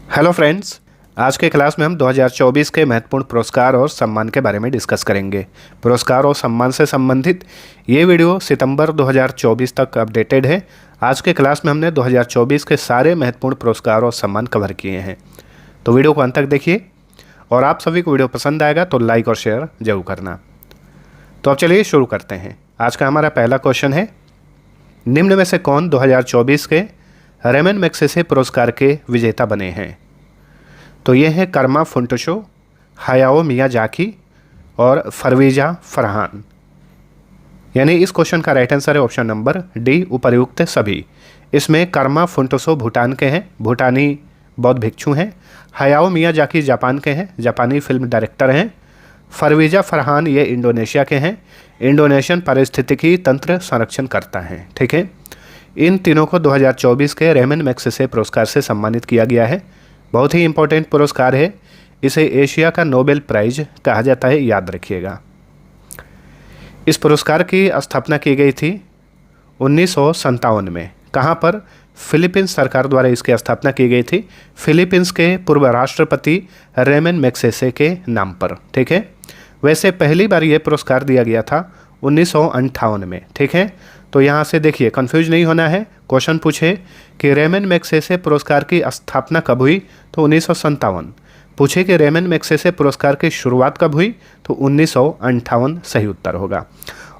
Hello friends, आज के class में हम 2024 के महत्वपूर्ण पुरस्कार और सम्मान के बारे में डिस्कस करेंगे। पुरस्कार और सम्मान से संबंधित ये वीडियो सितंबर 2024 तक अपडेटेड है। आज के क्लास में हमने 2024 के सारे महत्वपूर्ण पुरस्कार और सम्मान कवर किए हैं, तो वीडियो को अंत तक देखिए और आप सभी को वीडियो पसंद आएगा तो लाइक और शेयर जरूर करना। तो अब चलिए शुरू करते हैं। आज का हमारा पहला क्वेश्चन है, निम्न में से कौन 2024 के रेमन मैग्सेसे पुरस्कार के विजेता बने हैं? तो ये है कर्मा फुंटशो, हायाओ मियाजाकी और फरवीजा फरहान। यानी इस क्वेश्चन का राइट आंसर है ऑप्शन नंबर डी, उपर्युक्त सभी। इसमें कर्मा फुंटशो भूटान के हैं, भूटानी बौद्ध भिक्षु हैं। हायाओ मियाजाकी जापान के हैं, जापानी फिल्म डायरेक्टर हैं। फरवीजा फरहान ये इंडोनेशिया के हैं, इंडोनेशियन पारिस्थितिकी तंत्र संरक्षण करता है। ठीक है, इन तीनों को 2024 के रेमन मैग्सेसे पुरस्कार से सम्मानित किया गया है। बहुत ही इंपॉर्टेंट पुरस्कार है, इसे एशिया का नोबेल प्राइज कहा जाता है, याद रखिएगा। इस पुरस्कार की स्थापना की गई थी 1957 में। कहाँ पर? फिलीपींस सरकार द्वारा इसकी स्थापना की गई थी, फिलीपींस के पूर्व राष्ट्रपति रेमन मैग्सेसे के नाम पर। ठीक है, वैसे पहली बार ये पुरस्कार दिया गया था 1958 में। ठीक है, तो यहाँ से देखिए, कंफ्यूज नहीं होना है। क्वेश्चन पूछे कि रेमन मैग्सेसे पुरस्कार की स्थापना कब हुई, तो 1957। पूछे कि रेमन मैग्सेसे पुरस्कार की शुरुआत कब हुई, तो 1958 सही उत्तर होगा।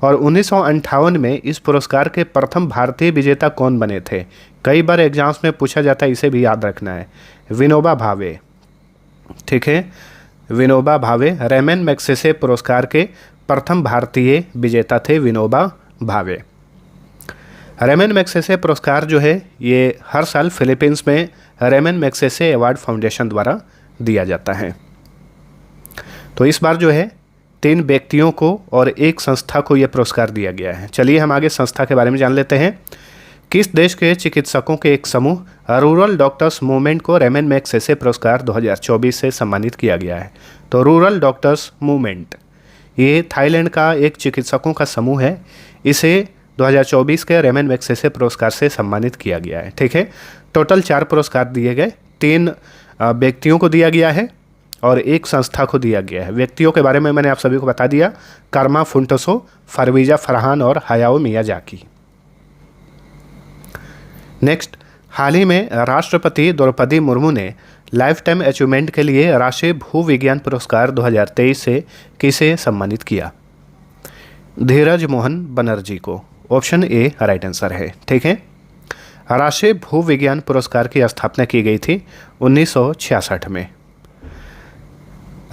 और 1958 में इस पुरस्कार के प्रथम भारतीय विजेता कौन बने थे? कई बार एग्जाम्स में पूछा जाता है, इसे भी याद रखना है। विनोबा भावे। ठीक है, विनोबा भावे रेमन मैग्सेसे पुरस्कार के प्रथम भारतीय विजेता थे, विनोबा भावे। रेमन मैग्सेसे पुरस्कार जो है ये हर साल फिलीपींस में रेमन मैग्सेसे अवार्ड फाउंडेशन द्वारा दिया जाता है। तो इस बार जो है 3 व्यक्तियों को और 1 संस्था को यह पुरस्कार दिया गया है। चलिए हम आगे संस्था के बारे में जान लेते हैं। किस देश के चिकित्सकों के एक समूह रूरल डॉक्टर्स मूवमेंट को रेमन मैग्सेसे पुरस्कार 2024 से सम्मानित किया गया है? तो रूरल डॉक्टर्स मूवमेंट ये थाईलैंड का एक चिकित्सकों का समूह है, इसे 2024 के रेमन मैग्सेसे पुरस्कार से सम्मानित किया गया है। ठीक है, टोटल 4 पुरस्कार दिए गए, 3 व्यक्तियों को दिया गया है और 1 संस्था को दिया गया है। व्यक्तियों के बारे में मैंने आप सभी को बता दिया, कर्मा फुंटशो, फरवीजा फरहान और हायाओ मियाजाकी। नेक्स्ट, हाल ही में राष्ट्रपति द्रौपदी मुर्मू ने लाइफ टाइम अचीवमेंट के लिए राष्ट्रीय भूविज्ञान पुरस्कार 2023 से किसे सम्मानित किया? धीरज मोहन बनर्जी को। ऑप्शन ए राइट आंसर है। ठीक है, राष्ट्रीय भूविज्ञान पुरस्कार की स्थापना की गई थी 1966 में।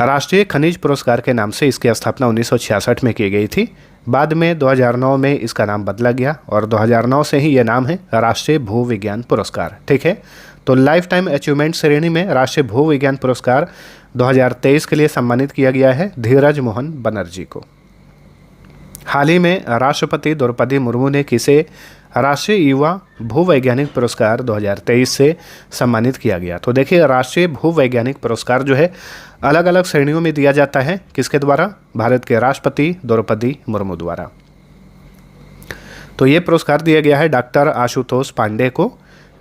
राष्ट्रीय खनिज पुरस्कार के नाम से इसकी स्थापना 1966 में की गई थी। बाद में 2009 में इसका नाम बदला गया और 2009 से ही यह नाम है राष्ट्रीय भूविज्ञान पुरस्कार। ठीक है, तो लाइफ टाइम अचीवमेंट श्रेणी में राष्ट्रीय भूविज्ञान पुरस्कार 2023 के लिए सम्मानित किया गया है धीरज मोहन बनर्जी को। हाल ही में राष्ट्रपति द्रौपदी मुर्मू ने किसे राष्ट्रीय युवा भूवैज्ञानिक पुरस्कार 2023 से सम्मानित किया गया? तो देखिए, राष्ट्रीय भूवैज्ञानिक पुरस्कार जो है अलग अलग श्रेणियों में दिया जाता है। किसके द्वारा? भारत के राष्ट्रपति द्रौपदी मुर्मू द्वारा। तो ये पुरस्कार दिया गया है डॉक्टर आशुतोष पांडे को।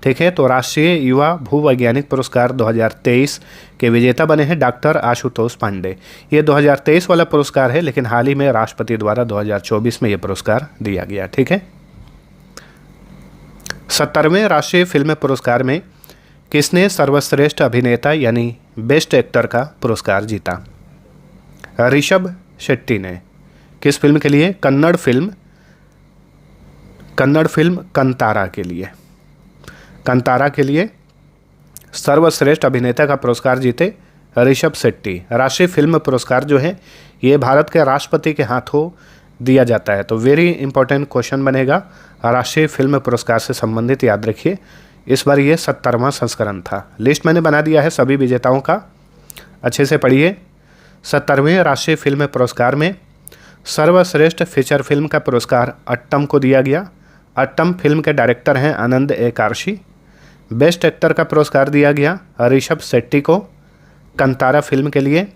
ठीक है, तो राष्ट्रीय युवा भूवैज्ञानिक पुरस्कार 2023 के विजेता बने हैं डॉक्टर आशुतोष पांडे। ये 2023 वाला पुरस्कार है, लेकिन हाल ही में राष्ट्रपति द्वारा 2024 में ये पुरस्कार दिया गया। ठीक है, 70वें राष्ट्रीय फिल्म पुरस्कार में किसने सर्वश्रेष्ठ अभिनेता यानी बेस्ट एक्टर का पुरस्कार जीता? ऋषभ शेट्टी ने। किस फिल्म के लिए? कन्नड़ फिल्म कंतारा के लिए। कंतारा के लिए सर्वश्रेष्ठ अभिनेता का पुरस्कार जीते ऋषभ शेट्टी। राष्ट्रीय फिल्म पुरस्कार जो है ये भारत के राष्ट्रपति के हाथों दिया जाता है। तो वेरी इंपॉर्टेंट क्वेश्चन बनेगा, राष्ट्रीय फिल्म पुरस्कार से संबंधित, याद रखिए। इस बार ये 70वां संस्करण था। लिस्ट मैंने बना दिया है सभी विजेताओं का, अच्छे से पढ़िए। 70वें राष्ट्रीय फिल्म पुरस्कार में सर्वश्रेष्ठ फीचर फिल्म का पुरस्कार अट्टम को दिया गया। अट्टम फिल्म के डायरेक्टर हैं आनंद ए कार्शी। बेस्ट एक्टर का पुरस्कार दिया गया ऋषभ शेट्टी को कंतारा फिल्म के लिए।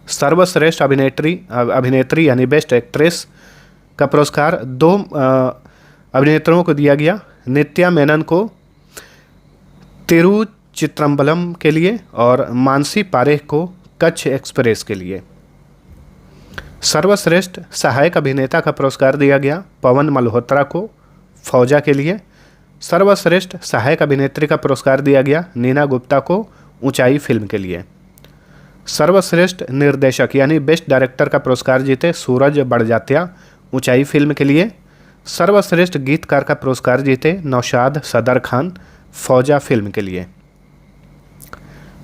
सर्वश्रेष्ठ अभिनेत्री यानी बेस्ट एक्ट्रेस का पुरस्कार 2 अभिनेत्रियों को दिया गया। नित्या मेनन को चित्रम्बलम के लिए और मानसी पारेख को कच्छ एक्सप्रेस के लिए। सर्वश्रेष्ठ सहायक अभिनेता का पुरस्कार दिया गया पवन मल्होत्रा को फौजा के लिए। सर्वश्रेष्ठ सहायक अभिनेत्री का पुरस्कार दिया गया नीना गुप्ता को ऊंचाई फिल्म के लिए। सर्वश्रेष्ठ निर्देशक यानी बेस्ट डायरेक्टर का पुरस्कार जीते सूरज बड़जात्या ऊंचाई फिल्म के लिए। सर्वश्रेष्ठ गीतकार का पुरस्कार जीते नौशाद सदर खान फौजा फिल्म के लिए।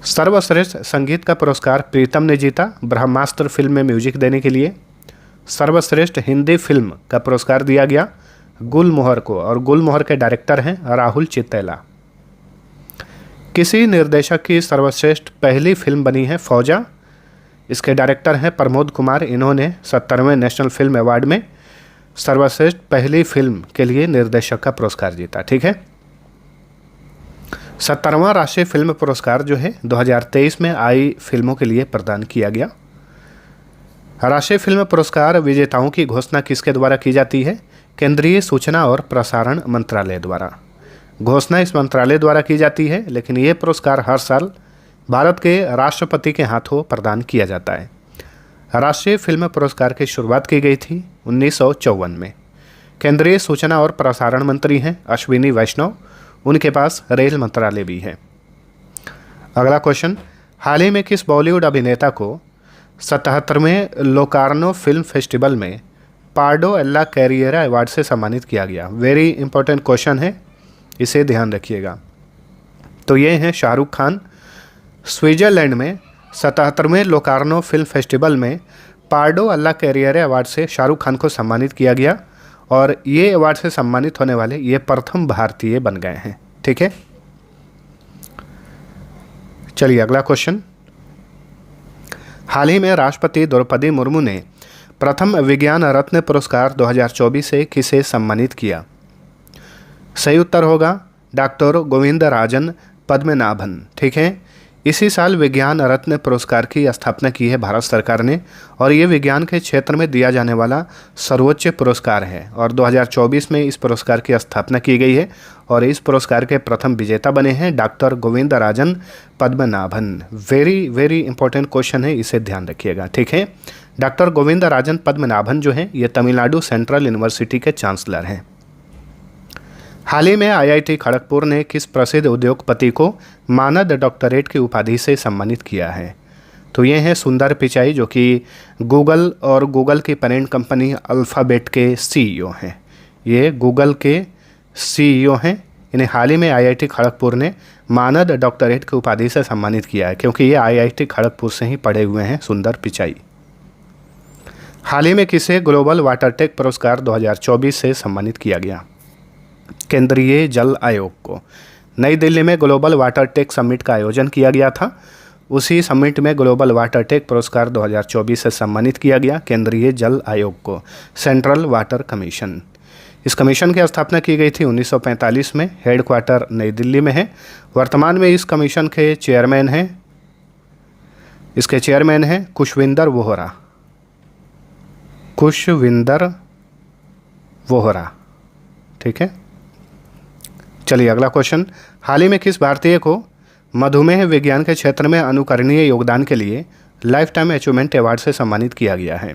सर्वश्रेष्ठ संगीत का पुरस्कार प्रीतम ने जीता ब्रह्मास्त्र फिल्म में म्यूजिक देने के लिए। सर्वश्रेष्ठ हिंदी फिल्म का पुरस्कार दिया गया गुलमोहर को और गुलमोहर के डायरेक्टर हैं राहुल चित्तेला। किसी निर्देशक की सर्वश्रेष्ठ पहली फिल्म बनी है फौजा। इसके डायरेक्टर हैं प्रमोद कुमार। इन्होंने 70वें नेशनल फिल्म अवार्ड में सर्वश्रेष्ठ पहली फिल्म के लिए निर्देशक का पुरस्कार जीता। ठीक है। 70वां राष्ट्रीय फिल्म पुरस्कार जो है 2023 में आई फिल्मों के लिए प्रदान किया गया। राष्ट्रीय फिल्म पुरस्कार विजेताओं की घोषणा किसके द्वारा की जाती है? केंद्रीय सूचना और प्रसारण मंत्रालय द्वारा। घोषणा इस मंत्रालय द्वारा की जाती है, लेकिन ये पुरस्कार हर साल भारत के राष्ट्रपति के हाथों प्रदान किया जाता है। राष्ट्रीय फिल्म पुरस्कार की शुरुआत की गई थी 1954 में। केंद्रीय सूचना और प्रसारण मंत्री हैं अश्विनी वैष्णव। उनके पास रेल मंत्रालय भी है। अगला क्वेश्चन, हाल ही में किस बॉलीवुड अभिनेता को 77वें लोकार्नो फिल्म फेस्टिवल में पार्डो एल्ला कैरियरा अवार्ड से सम्मानित किया गया? वेरी इंपॉर्टेंट क्वेश्चन है, इसे ध्यान रखिएगा। तो ये हैं शाहरुख खान। स्विट्जरलैंड में 77वें लोकार्नो फिल्म फेस्टिवल में पार्डो एल्ला कैरियरा अवार्ड से शाहरुख खान को सम्मानित किया गया और ये अवार्ड से सम्मानित होने वाले ये प्रथम भारतीय बन गए हैं। ठीक है। चलिए अगला क्वेश्चन, हाल ही में राष्ट्रपति द्रौपदी मुर्मू ने प्रथम विज्ञान रत्न पुरस्कार 2024 से किसे सम्मानित किया? सही उत्तर होगा डॉक्टर गोविंदराजन पद्मनाभन। ठीक है। इसी साल विज्ञान रत्न पुरस्कार की स्थापना की है भारत सरकार ने और ये विज्ञान के क्षेत्र में दिया जाने वाला सर्वोच्च पुरस्कार है और 2024 में इस पुरस्कार की स्थापना की गई है और इस पुरस्कार के प्रथम विजेता बने हैं doctor Govindarajan Padmanabhan. Very very important question है, इसे ध्यान रखिएगा। ठीक है। डॉक्टर गोविंदराजन पद्मनाभन जो हैं ये तमिलनाडु सेंट्रल यूनिवर्सिटी के चांसलर हैं। हाल ही में आईआईटी खड़गपुर ने किस प्रसिद्ध उद्योगपति को मानद डॉक्टरेट की उपाधि से सम्मानित किया है? तो ये हैं सुंदर पिचाई जो कि गूगल और गूगल की पेरेंट कंपनी अल्फ़ाबेट के सीईओ हैं। ये गूगल के सीईओ हैं। इन्हें हाल ही में आईआईटी खड़गपुर ने मानद डॉक्टरेट की उपाधि से सम्मानित किया है क्योंकि ये आईआईटी खड़गपुर से ही पढ़े हुए हैं। सुंदर पिचाई। हाल ही में किसे ग्लोबल वाटर टेक पुरस्कार 2024 से सम्मानित किया गया? केंद्रीय जल आयोग को। नई दिल्ली में ग्लोबल वाटर टेक समिट का आयोजन किया गया था। उसी समिट में ग्लोबल वाटर टेक पुरस्कार 2024 से सम्मानित किया गया केंद्रीय जल आयोग को, सेंट्रल वाटर कमीशन। इस कमीशन की स्थापना की गई थी 1945 में। हेडक्वार्टर नई दिल्ली में है। वर्तमान में इस कमीशन के चेयरमैन हैं खुशविंदर वोहरा। ठीक है। चलिए अगला क्वेश्चन, हाल ही में किस भारतीय को मधुमेह विज्ञान के क्षेत्र में अनुकरणीय योगदान के लिए लाइफ टाइम अचीवमेंट अवार्ड से सम्मानित किया गया है?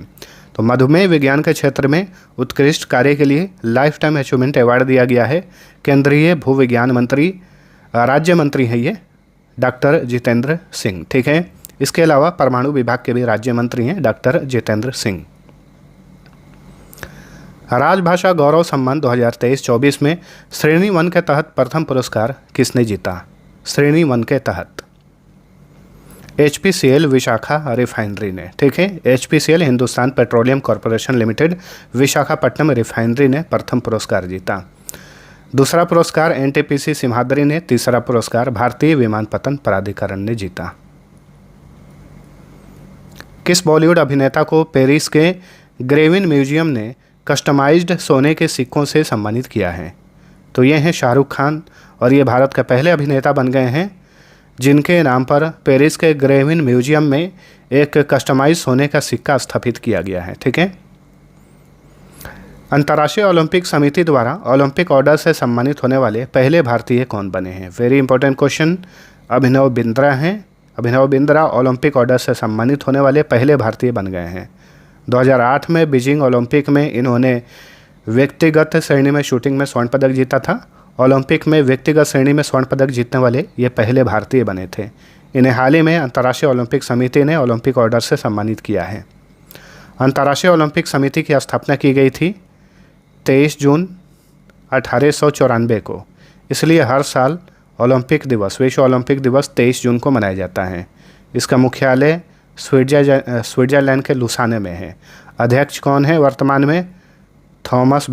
तो मधुमेह विज्ञान के क्षेत्र में उत्कृष्ट कार्य के लिए लाइफ टाइम अचीवमेंट अवार्ड दिया गया है केंद्रीय भूविज्ञान मंत्री, राज्य मंत्री हैं ये डॉक्टर जितेंद्र सिंह। ठीक है। इसके अलावा परमाणु विभाग के भी राज्य मंत्री हैं डॉक्टर जितेंद्र सिंह। राजभाषा गौरव सम्मान 2023-24 में श्रेणी 1 के तहत प्रथम पुरस्कार किसने जीता? श्रेणी 1 के तहत HPCL विशाखा रिफाइनरी ने। ठीक है। HPCL Hindustan petroleum corporation limited Visakhapatnam refinery ने प्रथम पुरस्कार जीता। दूसरा पुरस्कार NTPC सिम्हाद्री ने। तीसरा पुरस्कार भारतीय विमानपत्तन प्राधिकरण ने जीता। किस बॉलीवुड अभिनेता को पेरिस के ग्रेविन म्यूजियम ने कस्टमाइज्ड सोने के सिक्कों से सम्मानित किया है? तो ये हैं शाहरुख खान और ये भारत के पहले अभिनेता बन गए हैं जिनके नाम पर पेरिस के ग्रेविन म्यूजियम में एक कस्टमाइज सोने का सिक्का स्थापित किया गया है। ठीक है। अंतर्राष्ट्रीय ओलंपिक समिति द्वारा ओलंपिक ऑर्डर से सम्मानित होने वाले पहले भारतीय कौन बने हैं? Very important question. Abhinav Bindra हैं। अभिनव बिंद्रा ओलंपिक ऑर्डर से सम्मानित होने वाले पहले भारतीय बन गए हैं। 2008 में बीजिंग ओलंपिक में इन्होंने व्यक्तिगत श्रेणी में शूटिंग में स्वर्ण पदक जीता था। ओलंपिक में व्यक्तिगत श्रेणी में स्वर्ण पदक जीतने वाले ये पहले भारतीय बने थे। इन्हें हाल ही में अंतर्राष्ट्रीय ओलंपिक समिति ने ओलंपिक ऑर्डर से सम्मानित किया है। अंतर्राष्ट्रीय ओलंपिक समिति की स्थापना की गई थी 23 जून 1894 को, इसलिए हर साल ओलंपिक दिवस, विश्व ओलंपिक दिवस 23 जून को मनाया जाता है। इसका मुख्यालय स्विट्जरलैंड के लुसाने में है। अध्यक्ष कौन है वर्तमान में? थॉमस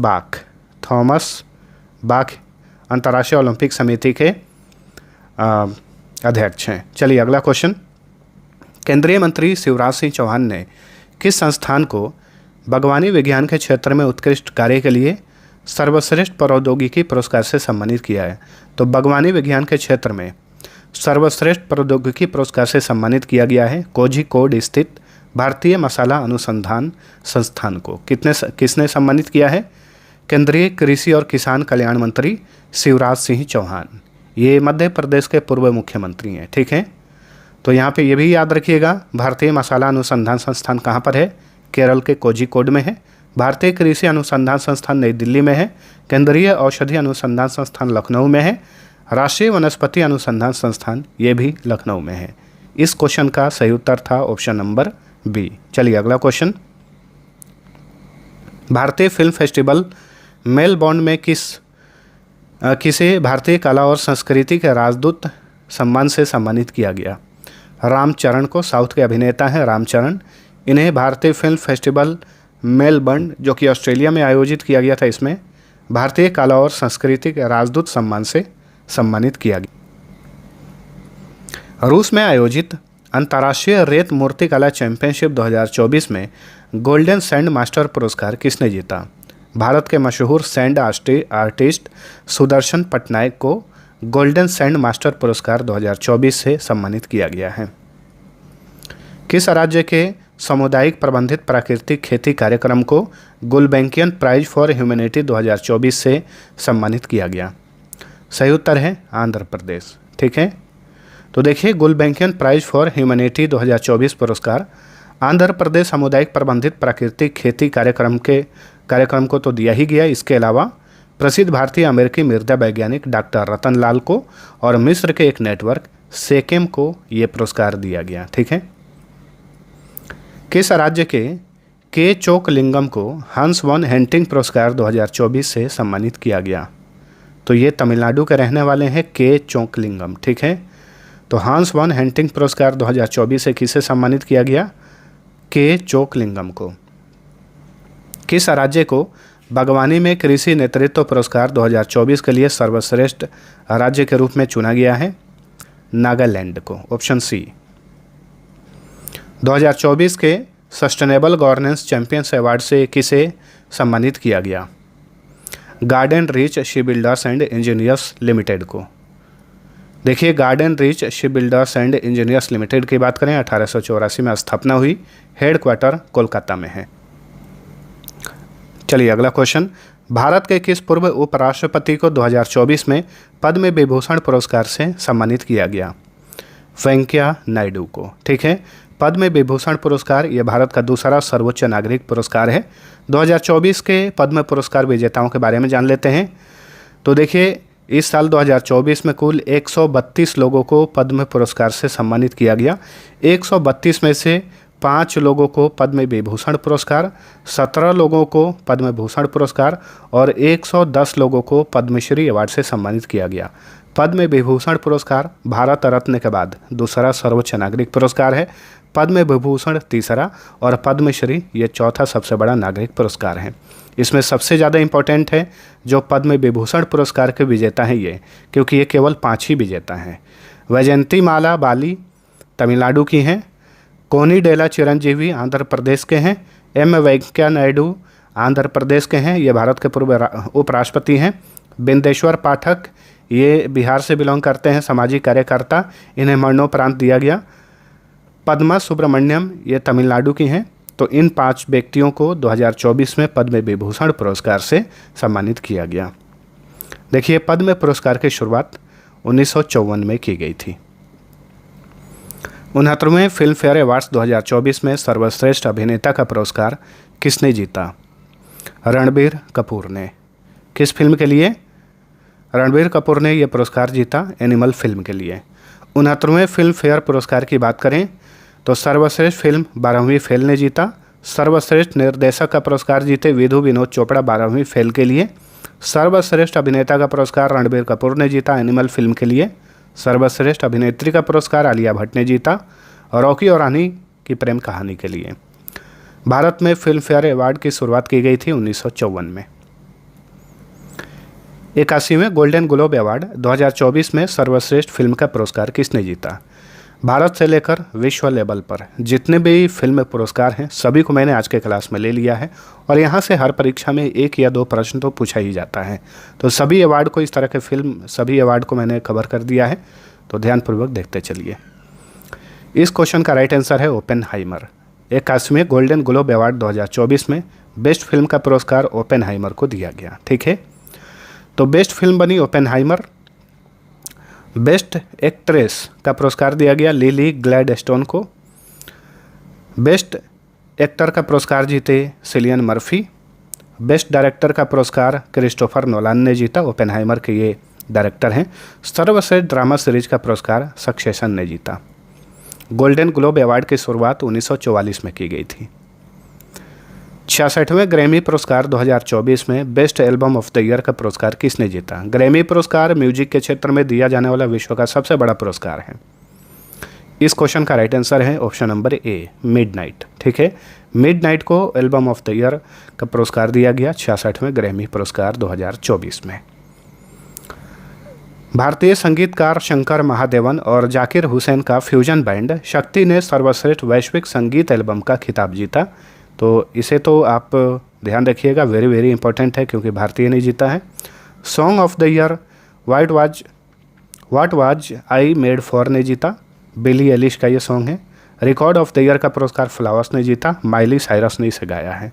बाख अंतर्राष्ट्रीय ओलंपिक समिति के अध्यक्ष हैं। चलिए अगला क्वेश्चन। केंद्रीय मंत्री शिवराज सिंह चौहान ने किस संस्थान को बागवानी विज्ञान के क्षेत्र में उत्कृष्ट कार्य के लिए सर्वश्रेष्ठ प्रौद्योगिकी पुरस्कार से सम्मानित किया है? तो बागवानी विज्ञान के क्षेत्र में सर्वश्रेष्ठ प्रौद्योगिकी पुरस्कार से सम्मानित किया गया है कोझिकोड स्थित भारतीय मसाला अनुसंधान संस्थान को। किसने सम्मानित किया है? केंद्रीय कृषि और किसान कल्याण मंत्री शिवराज सिंह चौहान। ये मध्य प्रदेश के पूर्व मुख्यमंत्री हैं, ठीक है। तो यहाँ पे ये भी याद रखिएगा, भारतीय मसाला अनुसंधान संस्थान कहाँ पर है? केरल के कोझिकोड में है। भारतीय कृषि अनुसंधान संस्थान नई दिल्ली में है। केंद्रीय औषधि अनुसंधान संस्थान लखनऊ में है। राष्ट्रीय वनस्पति अनुसंधान संस्थान ये भी लखनऊ में है। इस क्वेश्चन का सही उत्तर था ऑप्शन नंबर बी। चलिए अगला क्वेश्चन। भारतीय फिल्म फेस्टिवल मेलबोर्न में किसे भारतीय कला और संस्कृति के राजदूत सम्मान से सम्मानित किया गया? रामचरण को, साउथ के अभिनेता हैं रामचरण। इन्हें भारतीय फिल्म फेस्टिवल मेलबर्न जो कि ऑस्ट्रेलिया में आयोजित किया गया था, इसमें भारतीय कला और संस्कृति के राजदूत सम्मान से सम्मानित किया गया। रूस में आयोजित अंतर्राष्ट्रीय रेत मूर्तिकला चैंपियनशिप 2024 में गोल्डन सैंड मास्टर पुरस्कार किसने जीता? भारत के मशहूर सैंड आर्टिस्ट सुदर्शन पटनायक को गोल्डन सैंड मास्टर पुरस्कार 2024 से सम्मानित किया गया है। किस राज्य के सामुदायिक प्रबंधित प्राकृतिक खेती कार्यक्रम को गुलबैंकियन प्राइज फॉर ह्यूमैनिटी 2024 से सम्मानित किया गया? सही उत्तर है आंध्र प्रदेश, ठीक है। तो देखिए, गुलबैंकियन प्राइज फॉर ह्यूमैनिटी 2024 पुरस्कार आंध्र प्रदेश सामुदायिक प्रबंधित प्राकृतिक खेती कार्यक्रम को तो दिया ही गया। इसके अलावा प्रसिद्ध भारतीय अमेरिकी मृदा वैज्ञानिक डॉक्टर रतन लाल को और मिस्र के एक नेटवर्क सेकेम को ये पुरस्कार दिया गया, ठीक है। किस राज्य के चोकलिंगम को हंस वन हेंटिंग पुरस्कार 2024 से सम्मानित किया गया? तो ये तमिलनाडु के रहने वाले हैं के चोकलिंगम, ठीक है। तो हंस वन हेंटिंग पुरस्कार 2024 से किसे सम्मानित किया गया? के चोकलिंगम को। किस राज्य को बागवानी में कृषि नेतृत्व पुरस्कार 2024 के लिए सर्वश्रेष्ठ राज्य के रूप में चुना गया है? नागालैंड को, ऑप्शन सी। 2024 के सस्टेनेबल गवर्नेंस चैंपियंस अवार्ड से किसे सम्मानित किया गया? Garden reach ship builders and engineers limited को। देखिए, garden reach ship builders and engineers limited की बात करें, 1884 में स्थापना हुई, हेडक्वार्टर कोलकाता में है। चलिए अगला क्वेश्चन। भारत के किस पूर्व उपराष्ट्रपति को 2024 में पद्म विभूषण पुरस्कार से सम्मानित किया गया? वेंकैया नायडू को, ठीक है। पद्म विभूषण पुरस्कार ये भारत का दूसरा सर्वोच्च नागरिक पुरस्कार है। 2024 के पद्म पुरस्कार विजेताओं के बारे में जान लेते हैं। तो देखिए, इस साल 2024 में कुल 132 लोगों को पद्म पुरस्कार से सम्मानित किया गया। 132 में से 5 लोगों को पद्म विभूषण पुरस्कार, 17 लोगों को पद्म भूषण पुरस्कार और 110 लोगों को पद्मश्री अवार्ड से सम्मानित किया गया। पद्म विभूषण पुरस्कार भारत रत्न के बाद दूसरा सर्वोच्च नागरिक पुरस्कार है, पद्म विभूषण तीसरा और पद्मश्री ये चौथा सबसे बड़ा नागरिक पुरस्कार है। इसमें सबसे ज़्यादा इम्पोर्टेंट है जो पद्म विभूषण पुरस्कार के विजेता हैं ये, क्योंकि ये केवल 5 ही विजेता हैं। वैजयंती माला बाली तमिलनाडु की हैं, कोनिडेला चिरंजीवी आंध्र प्रदेश के हैं, एम वेंकैया नायडू आंध्र प्रदेश के हैं, ये भारत के पूर्व उपराष्ट्रपति हैं। बिंदेश्वर पाठक ये बिहार से बिलोंग करते हैं, सामाजिक कार्यकर्ता, इन्हें मरणोपरांत दिया गया। पद्मा सुब्रमण्यम ये तमिलनाडु की हैं। तो इन 5 व्यक्तियों को 2024 में पद्म विभूषण पुरस्कार से सम्मानित किया गया। देखिए, पद्म पुरस्कार की शुरुआत 1954 में की गई थी। 69वें फिल्म फेयर अवार्ड्स 2024 में सर्वश्रेष्ठ अभिनेता का पुरस्कार किसने जीता? रणबीर कपूर ने। किस फिल्म के लिए? रणबीर कपूर ने यह पुरस्कार जीता एनिमल फिल्म के लिए। 69वें फिल्म फेयर पुरस्कार की बात करें तो सर्वश्रेष्ठ फिल्म 12वीं फेल ने जीता। सर्वश्रेष्ठ निर्देशक का पुरस्कार जीते विधु विनोद चोपड़ा 12वीं फेल के लिए। सर्वश्रेष्ठ अभिनेता का पुरस्कार रणबीर कपूर ने जीता एनिमल फिल्म के लिए। सर्वश्रेष्ठ अभिनेत्री का पुरस्कार आलिया भट्ट ने जीता रॉकी और रानी की प्रेम कहानी के लिए। भारत में फिल्म फेयर अवार्ड की शुरुआत की गई थी 1954 में। 81वें गोल्डन ग्लोब अवार्ड 2024 में सर्वश्रेष्ठ फिल्म का पुरस्कार किसने जीता? भारत से लेकर विश्व लेवल पर जितने भी फिल्म पुरस्कार हैं सभी को मैंने आज के क्लास में ले लिया है और यहाँ से हर परीक्षा में 1 या 2 प्रश्न तो पूछा ही जाता है। तो सभी अवार्ड को, इस तरह के फिल्म सभी अवार्ड को मैंने कवर कर दिया है, तो ध्यानपूर्वक देखते चलिए। इस क्वेश्चन का राइट आंसर है ओपेनहाइमर। 81वें गोल्डन ग्लोब अवार्ड 2024 में बेस्ट फिल्म का पुरस्कार ओपेनहाइमर को दिया गया। ठीक है, तो बेस्ट फिल्म बनी ओपेनहाइमर। बेस्ट एक्ट्रेस का पुरस्कार दिया गया लिली ग्लैडस्टोन को। बेस्ट एक्टर का पुरस्कार जीते सिलियन मर्फी। बेस्ट डायरेक्टर का पुरस्कार क्रिस्टोफर नोलान ने जीता, ओपेनहाइमर के ये डायरेक्टर हैं। सर्वश्रेष्ठ ड्रामा सीरीज का पुरस्कार सक्सेशन ने जीता। गोल्डन ग्लोब अवार्ड की शुरुआत 1944 में की गई थी। 66वें ग्रैमी पुरस्कार 2024 में best album of the year का पुरस्कार किसने जीता? ग्रैमी पुरस्कार म्यूजिक के क्षेत्र में दिया जाने वाला विश्व का सबसे बड़ा पुरस्कार है। इस क्वेश्चन का राइट आंसर है ऑप्शन नंबर ए, मिडनाइट। ठीक है, मिडनाइट को एल्बम ऑफ द ईयर का पुरस्कार दिया गया 66वें ग्रैमी पुरस्कार 2024 में। भारतीय संगीतकार शंकर महादेवन और जाकिर हुसैन का फ्यूजन बैंड शक्ति ने सर्वश्रेष्ठ वैश्विक संगीत एल्बम का खिताब जीता। तो इसे तो आप ध्यान रखिएगा, वेरी वेरी इंपॉर्टेंट है क्योंकि भारतीय ने जीता है। Song of the year what was I made for ने जीता, बिली एलिश का ये सॉन्ग है। रिकॉर्ड ऑफ द ईयर का पुरस्कार फ्लावर्स ने जीता, माइली साइरस ने इसे गाया है।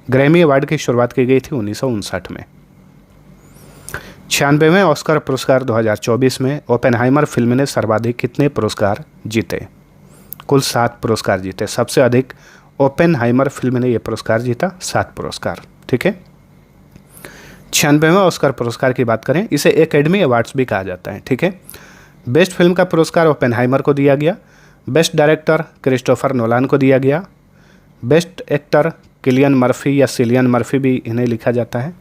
ग्रैमी अवार्ड की शुरुआत की गई थी 1959 में। 96वें ऑस्कर पुरस्कार 2024 में ओपेनहाइमर फिल्म ने सर्वाधिक कितने पुरस्कार जीते? कुल 7 पुरस्कार जीते। सबसे अधिक ओपेनहाइमर फिल्म ने यह पुरस्कार जीता, 7 पुरस्कार। ठीक है, 96वें ऑस्कर पुरस्कार की बात करें, इसे एकेडमी अवार्ड्स भी कहा जाता है। ठीक है, बेस्ट फिल्म का पुरस्कार ओपेनहाइमर को दिया गया। बेस्ट डायरेक्टर क्रिस्टोफर नोलान को दिया गया। बेस्ट एक्टर किलियन मर्फी या सिलियन मर्फी भी इन्हें लिखा जाता है।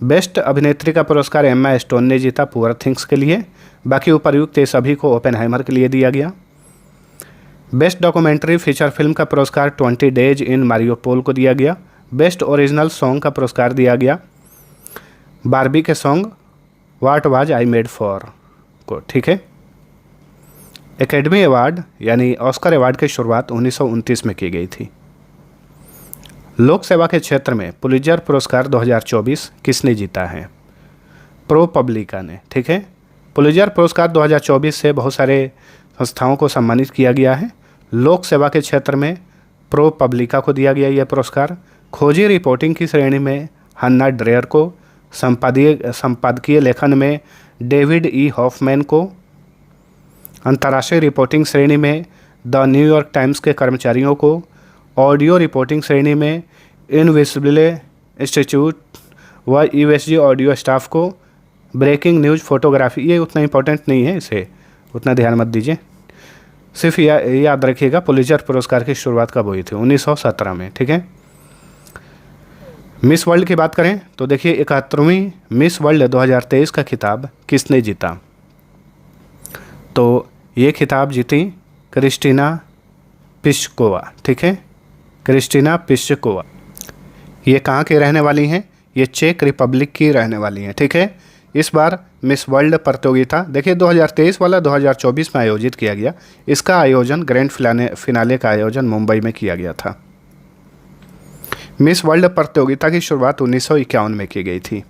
बेस्ट अभिनेत्री का पुरस्कार एम्मा स्टोन ने जीता पुअर थिंग्स के लिए। बाकी उपर्युक्त ये सभी को ओपेनहाइमर के लिए दिया गया। बेस्ट डॉक्यूमेंट्री फीचर फिल्म का पुरस्कार 20 डेज इन मारियोपोल को दिया गया। बेस्ट ओरिजिनल सॉन्ग का पुरस्कार दिया गया बार्बी के song what was I made for को। ठीक है, एकेडमी अवार्ड यानी ऑस्कर अवार्ड की शुरुआत 1929 में की गई थी। लोक सेवा के क्षेत्र में पुलित्जर पुरस्कार 2024 किसने जीता है? प्रो पब्लिका ने। ठीक है, पुलित्जर पुरस्कार 2024 से बहुत सारे संस्थाओं को सम्मानित किया गया है। लोक सेवा के क्षेत्र में प्रो पब्लिका को दिया गया यह पुरस्कार। खोजी रिपोर्टिंग की श्रेणी में हन्ना ड्रेयर को, संपादकीय लेखन में डेविड ई हॉफमैन को, अंतर्राष्ट्रीय रिपोर्टिंग श्रेणी में द न्यूयॉर्क टाइम्स के कर्मचारियों को, ऑडियो रिपोर्टिंग श्रेणी में इनविजिबल इंस्टीट्यूट व यूएसजी ऑडियो स्टाफ को, ब्रेकिंग न्यूज़ फोटोग्राफी, ये उतना इंपॉर्टेंट नहीं है, इसे उतना ध्यान मत दीजिए। सिर्फ याद रखिएगा पुलित्जर पुरस्कार की शुरुआत कब हुई थी? 1917 में। ठीक है, मिस वर्ल्ड की बात करें तो देखिए 71वीं मिस वर्ल्ड 2023 का खिताब किसने जीता? तो ये खिताब जीती क्रिस्टीना पिस्कोवा। ठीक है, क्रिस्टीना पिस्कोवा। ये कहाँ के रहने वाली हैं? ये चेक रिपब्लिक की रहने वाली हैं। ठीक है, इस बार मिस वर्ल्ड प्रतियोगिता देखिए 2023 वाला 2024 में आयोजित किया गया। इसका आयोजन ग्रैंड फिनाले का आयोजन मुंबई में किया गया था। मिस वर्ल्ड प्रतियोगिता की शुरुआत 1951 में की गई थी।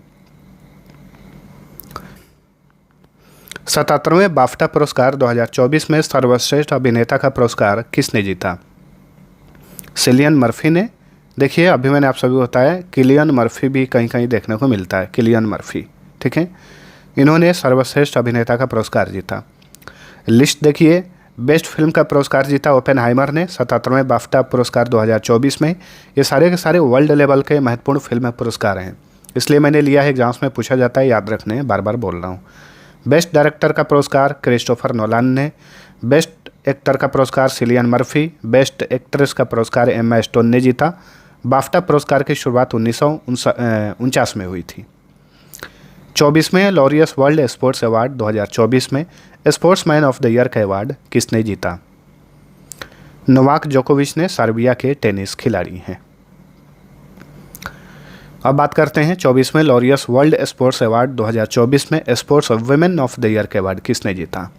77वें बाफ्टा पुरस्कार 2024 में सर्वश्रेष्ठ अभिनेता का पुरस्कार किसने जीता? सिलियन मर्फी ने। देखिए अभी मैंने आप सभी को बताया किलियन मर्फी भी कहीं कहीं देखने को मिलता है, किलियन मर्फी। ठीक है, इन्होंने सर्वश्रेष्ठ अभिनेता का पुरस्कार जीता। लिस्ट देखिए, बेस्ट फिल्म का पुरस्कार जीता ओपेनहाइमर ने 77वें बाफ्टा पुरस्कार 2024 में। ये सारे के सारे वर्ल्ड लेवल के महत्वपूर्ण फिल्म पुरस्कार हैं, इसलिए मैंने लिया है, एग्जाम्स में पूछा जाता है, याद रखने, बार बार बोल रहा हूँ। बेस्ट डायरेक्टर का पुरस्कार क्रिस्टोफर नोलान ने। बेस्ट एक्टर का पुरस्कार सिलियन मर्फी। बेस्ट एक्ट्रेस का पुरस्कार एम्मा स्टोन ने जीता। बाफ्टा पुरस्कार की शुरुआत 1949 में हुई थी। 24वें लॉरियस वर्ल्ड स्पोर्ट्स अवार्ड 2024 में स्पोर्ट्समैन ऑफ द ईयर का अवार्ड किसने जीता? नोवाक जोकोविच ने, सर्बिया के टेनिस खिलाड़ी हैं। अब बात करते हैं 24वें लॉरियस वर्ल्ड स्पोर्ट्स अवार्ड 2024 में sports women of the year का अवार्ड किसने जीता?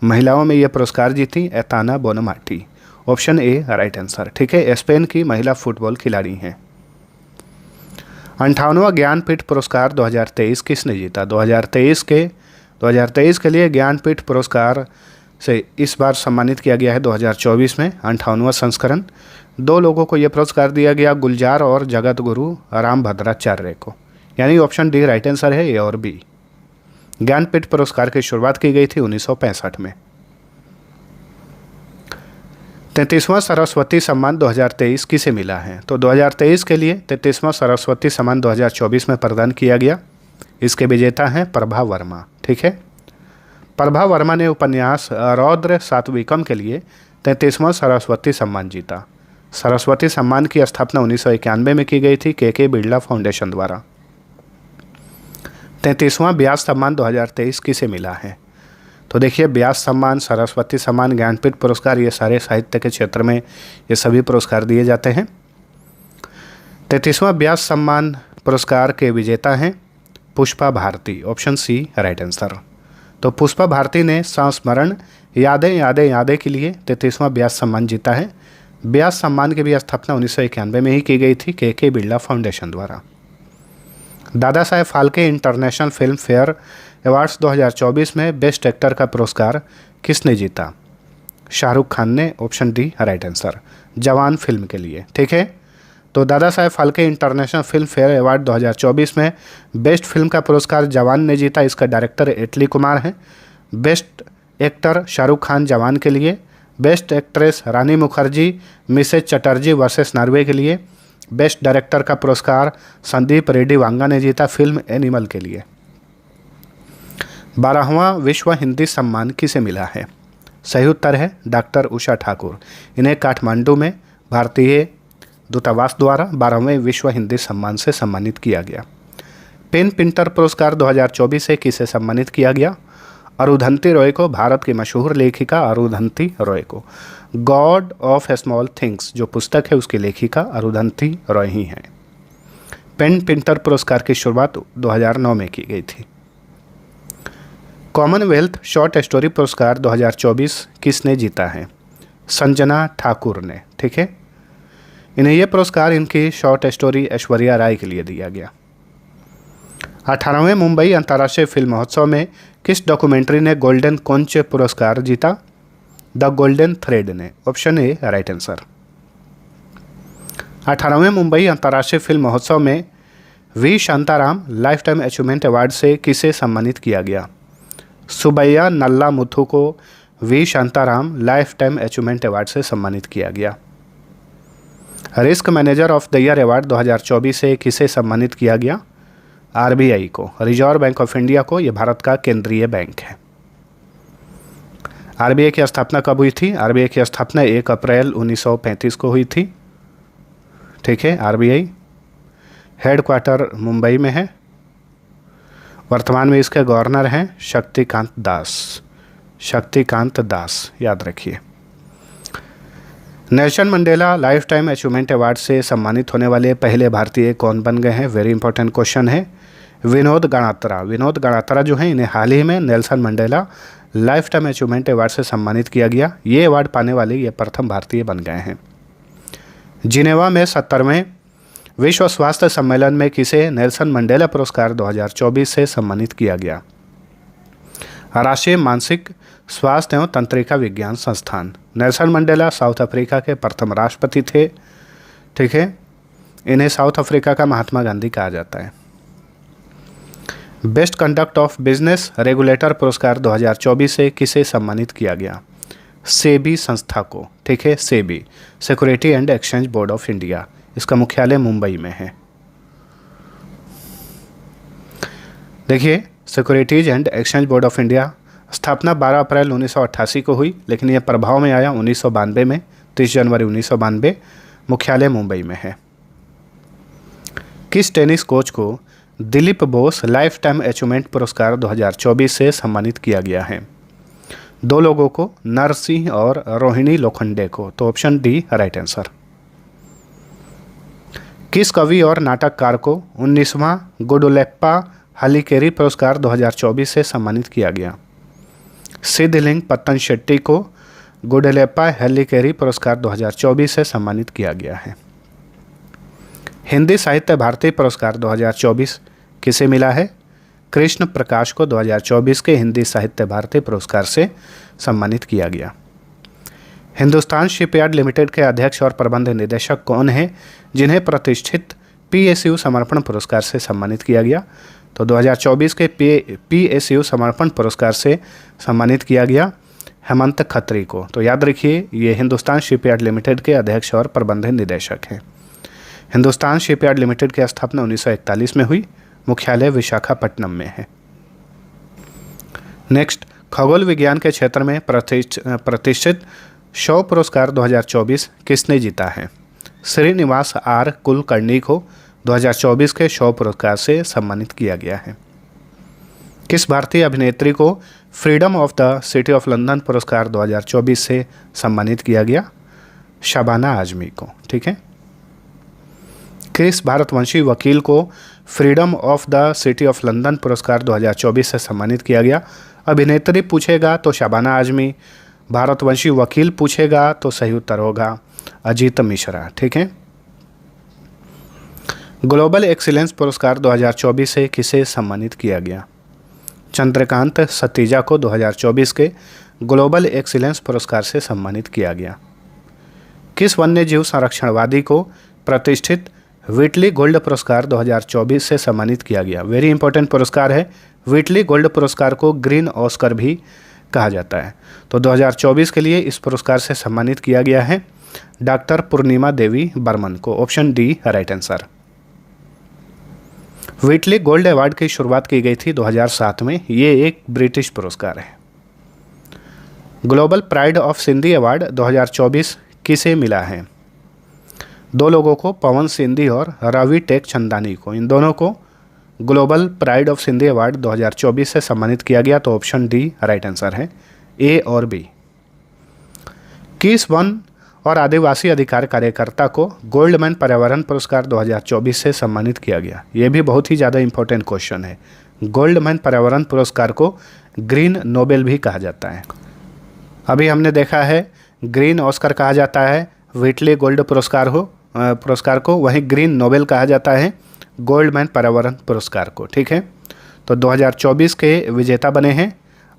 महिलाओं में यह पुरस्कार जीती Aitana Bonmati. Option A right answer, ठीक है, स्पेन की महिला फुटबॉल खिलाड़ी हैं। 58वां ज्ञानपीठ पुरस्कार 2023 किसने जीता? 2023 के लिए ज्ञानपीठ पुरस्कार से इस बार सम्मानित किया गया है 2024 में 58वां संस्करण। 2 लोगों को यह पुरस्कार दिया गया, गुलजार और जगत गुरु रामभद्राचार्य को। यानी ऑप्शन डी राइट आंसर है, ए और बी। ज्ञानपीठ पुरस्कार की शुरुआत की गई थी 1965 में। 33वां सरस्वती सम्मान 2023 किसे मिला है? तो 2023 के लिए 33वां सरस्वती सम्मान 2024 में प्रदान किया गया। इसके विजेता हैं प्रभा वर्मा, ठीक है। प्रभा वर्मा ने उपन्यास रौद्र सात्विकम के लिए 33वां सरस्वती सम्मान जीता। सरस्वती सम्मान की स्थापना 1991 में की गई थी के बिरला फाउंडेशन द्वारा। 33वां व्यास सम्मान 2023 किसे मिला है? तो देखिए, व्यास सम्मान, सरस्वती सम्मान, ज्ञानपीठ पुरस्कार, ये सारे साहित्य के क्षेत्र में ये सभी पुरस्कार दिए जाते हैं। 33वां व्यास सम्मान पुरस्कार के विजेता हैं Pushpa Bharti. Option C right answer. तो पुष्पा भारती ने संस्मरण यादें यादें यादें के लिए 33वां व्यास सम्मान जीता है। व्यास सम्मान की भी स्थापना 1991 में ही की गई थी के बिरला फाउंडेशन द्वारा। Dada Saheb Phalke international film fair awards 2024 में बेस्ट एक्टर का पुरस्कार किसने जीता? शाहरुख खान ने। Option D right answer, Jawan film के लिए, ठीक है। तो Dada Saheb Phalke international film fair award 2024 में बेस्ट फिल्म का पुरस्कार जवान ने जीता। इसका डायरेक्टर एटली कुमार हैं। बेस्ट एक्टर शाहरुख खान जवान के लिए। Best actress Rani Mukherjee Mrs Chatterjee versus Norway के लिए। बेस्ट डायरेक्टर का पुरस्कार संदीप रेड्डी वांगा ने जीता फिल्म एनिमल के लिए। 12वां विश्व हिंदी सम्मान किसे मिला है? सही उत्तर है डॉक्टर उषा ठाकुर। इन्हें काठमांडू में भारतीय दूतावास द्वारा 12वें विश्व हिंदी सम्मान से सम्मानित किया गया। पेन पिंटर पुरस्कार 2024 से किसे सम्मानित किया गया? अरुंधति रॉय को, भारत की मशहूर लेखिका अरुंधति रॉय को। गॉड ऑफ स्मॉल थिंग्स जो पुस्तक है उसकी लेखिका अरुंधति रॉय ही हैं। पेन पिंटर पुरस्कार की शुरुआत 2009 में की गई थी। कॉमनवेल्थ शॉर्ट स्टोरी पुरस्कार 2024 किसने जीता है? संजना ठाकुर ने, ठीक है। इन्हें यह पुरस्कार इनकी शॉर्ट स्टोरी ऐश्वर्या राय के लिए दिया गया। 18वें मुंबई अंतर्राष्ट्रीय फिल्म महोत्सव में किस डॉक्यूमेंट्री ने गोल्डन कॉन्च पुरस्कार जीता? द गोल्डन थ्रेड ने। Option A right answer. 18वें मुंबई अंतर्राष्ट्रीय फिल्म महोत्सव में V Shantaram lifetime achievement award से किसे सम्मानित किया गया? सुबैया नल्ला मुथु को V Shantaram lifetime achievement award से सम्मानित किया गया। Risk manager of the year award 2024 से किसे सम्मानित किया गया? आरबीआई को, रिजर्व बैंक ऑफ इंडिया को। यह भारत का केंद्रीय बैंक है। आरबीआई की स्थापना कब हुई थी? आरबीआई की स्थापना 1 अप्रैल 1935 को हुई थी, ठीक है। आरबीआई हेडक्वार्टर मुंबई में है। वर्तमान में इसके गवर्नर हैं शक्तिकांत दास, याद रखिए। Nelson Mandela life time achievement award से सम्मानित होने वाले पहले भारतीय कौन बन गए हैं? वेरी इंपॉर्टेंट क्वेश्चन है। विनोद गणात्रा जो हैं, इन्हें हाल ही में Nelson Mandela life time achievement award से सम्मानित किया गया। ये अवार्ड पाने वाले ये प्रथम भारतीय बन गए हैं। जिनेवा में 70वें विश्व स्वास्थ्य सम्मेलन में किसे नेल्सन मंडेला पुरस्कार 2024 से सम्मानित किया गया? राष्ट्रीय मानसिक स्वास्थ्य एवं तंत्रिका विज्ञान संस्थान। नेल्सन मंडेला साउथ अफ्रीका के प्रथम राष्ट्रपति थे, ठीक है। इन्हें साउथ अफ्रीका का महात्मा गांधी कहा जाता है। Best conduct of business regulator पुरस्कार 2024 से किसे सम्मानित किया गया? सेबी संस्था को, ठीक है, SEBI, security and exchange board of India, इसका मुख्यालय मुंबई में है। देखिए, securities and exchange board of India स्थापना 12 अप्रैल 1988 को हुई, लेकिन यह प्रभाव में आया 1992 में, 30 जनवरी 1992। मुख्यालय मुंबई में है। किस टेनिस कोच को Dilip Bose life time achievement पुरस्कार 2024 से सम्मानित किया गया है? 2 लोगों को, नरसिंह और रोहिणी लोखंडे को। तो ऑप्शन डी राइट आंसर। किस कवि और नाटककार को 19वां गुडुलेप्पा हलीकेरी पुरस्कार 2024 से सम्मानित किया गया? सिद्धलिंग पत्तन शेट्टी को गुडुलेप्पा हलीकेरी पुरस्कार 2024 से सम्मानित किया गया है। हिंदी साहित्य भारती पुरस्कार 2024 किसे मिला है? कृष्ण प्रकाश को 2024 के हिंदी साहित्य भारती पुरस्कार से सम्मानित किया गया। हिंदुस्तान शिपयार्ड लिमिटेड के अध्यक्ष और प्रबंध निदेशक कौन हैं जिन्हें प्रतिष्ठित PSU समर्पण पुरस्कार से सम्मानित किया गया? तो 2024 के PSU समर्पण पुरस्कार से सम्मानित किया गया हेमंत खत्री को। तो याद रखिए, ये हिंदुस्तान शिपयार्ड लिमिटेड के अध्यक्ष और प्रबंध निदेशक हैं। हिंदुस्तान शिपयार्ड लिमिटेड की स्थापना 1941 में हुई, मुख्यालय विशाखापट्टनम में है। नेक्स्ट, खगोल विज्ञान के क्षेत्र में प्रतिष्ठित शौ पुरस्कार 2024 किसने जीता है? श्रीनिवास R कुलकर्णी को 2024 के शौ पुरस्कार से सम्मानित किया गया है। किस भारतीय अभिनेत्री को freedom of the city of London पुरस्कार 2024 से सम्मानित किया गया? शबाना आजमी को, ठीक है। किस भारतवंशी वकील को freedom of the city of London पुरस्कार 2024 से सम्मानित किया गया? अभिनेत्री पूछेगा तो शबाना आजमी, भारतवंशी वकील पूछेगा तो सही उत्तर होगा अजीत मिश्रा, ठीक है। ग्लोबल एक्सीलेंस पुरस्कार 2024 से किसे सम्मानित किया गया? चंद्रकांत सतीजा को 2024 के ग्लोबल एक्सीलेंस पुरस्कार से सम्मानित किया गया। किस वन्यजीव संरक्षणवादी को प्रतिष्ठित व्हिटली गोल्ड पुरस्कार 2024 से सम्मानित किया गया? वेरी इंपॉर्टेंट पुरस्कार है। व्हिटली गोल्ड पुरस्कार को ग्रीन ऑस्कर भी कहा जाता है। तो 2024 के लिए इस पुरस्कार से सम्मानित किया गया है डॉक्टर पूर्णिमा देवी बर्मन को। Option D right answer. Whitley gold award की शुरुआत की गई थी 2007 में। ये एक ब्रिटिश पुरस्कार है। Global pride of Sindhi award 2024 किसे मिला है? 2 लोगों को, पवन सिंधी और रवि टेक चंदानी को। इन दोनों को global pride of Sindhi award 2024 से सम्मानित किया गया। तो ऑप्शन डी राइट आंसर है, ए और बी। किस वन और आदिवासी अधिकार कार्यकर्ता को गोल्डमैन पर्यावरण पुरस्कार 2024 से सम्मानित किया गया? ये भी बहुत ही ज़्यादा इंपॉर्टेंट क्वेश्चन है। गोल्डमैन पर्यावरण पुरस्कार को ग्रीन नोबेल भी कहा जाता है। अभी हमने देखा है ग्रीन ऑस्कर कहा जाता है व्हिटली गोल्ड पुरस्कार को, वहीं ग्रीन नोबेल कहा जाता है गोल्डमैन पर्यावरण पुरस्कार को, ठीक है। तो 2024 के विजेता बने हैं